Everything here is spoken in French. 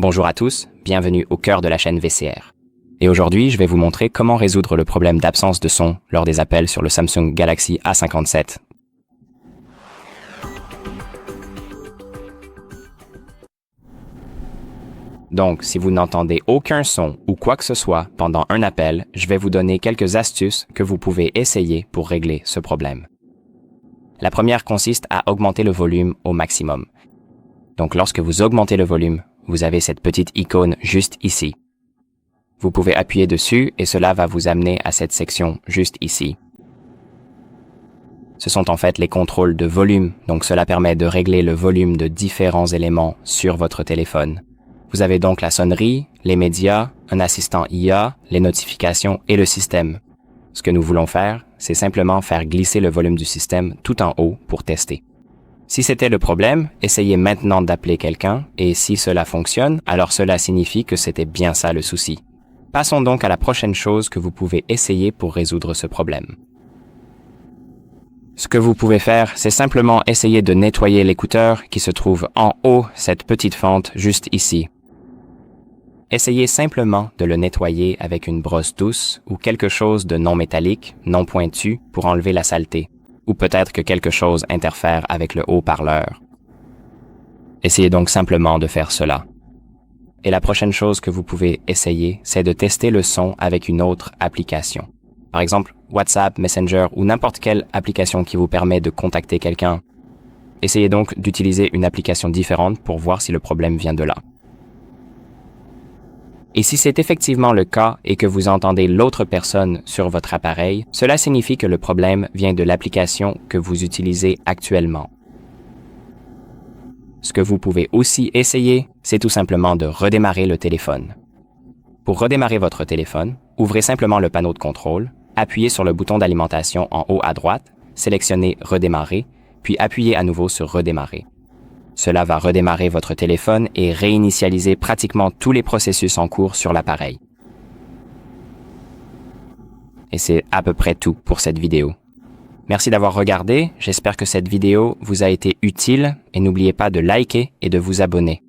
Bonjour à tous, bienvenue au cœur de la chaîne VCR. Et aujourd'hui, je vais vous montrer comment résoudre le problème d'absence de son lors des appels sur le Samsung Galaxy A57. Donc, si vous n'entendez aucun son ou quoi que ce soit pendant un appel, je vais vous donner quelques astuces que vous pouvez essayer pour régler ce problème. La première consiste à augmenter le volume au maximum. Donc, lorsque vous augmentez le volume, vous avez cette petite icône juste ici. Vous pouvez appuyer dessus et cela va vous amener à cette section juste ici. Ce sont en fait les contrôles de volume, donc cela permet de régler le volume de différents éléments sur votre téléphone. Vous avez donc la sonnerie, les médias, un assistant IA, les notifications et le système. Ce que nous voulons faire, c'est simplement faire glisser le volume du système tout en haut pour tester. Si c'était le problème, essayez maintenant d'appeler quelqu'un et si cela fonctionne, alors cela signifie que c'était bien ça le souci. Passons donc à la prochaine chose que vous pouvez essayer pour résoudre ce problème. Ce que vous pouvez faire, c'est simplement essayer de nettoyer l'écouteur qui se trouve en haut, cette petite fente juste ici. Essayez simplement de le nettoyer avec une brosse douce ou quelque chose de non métallique, non pointu pour enlever la saleté. Ou peut-être que quelque chose interfère avec le haut-parleur. Essayez donc simplement de faire cela. Et la prochaine chose que vous pouvez essayer, c'est de tester le son avec une autre application. Par exemple, WhatsApp, Messenger ou n'importe quelle application qui vous permet de contacter quelqu'un. Essayez donc d'utiliser une application différente pour voir si le problème vient de là. Et si c'est effectivement le cas et que vous entendez l'autre personne sur votre appareil, cela signifie que le problème vient de l'application que vous utilisez actuellement. Ce que vous pouvez aussi essayer, c'est tout simplement de redémarrer le téléphone. Pour redémarrer votre téléphone, ouvrez simplement le panneau de contrôle, appuyez sur le bouton d'alimentation en haut à droite, sélectionnez « Redémarrer », puis appuyez à nouveau sur « Redémarrer ». Cela va redémarrer votre téléphone et réinitialiser pratiquement tous les processus en cours sur l'appareil. Et c'est à peu près tout pour cette vidéo. Merci d'avoir regardé, j'espère que cette vidéo vous a été utile et n'oubliez pas de liker et de vous abonner.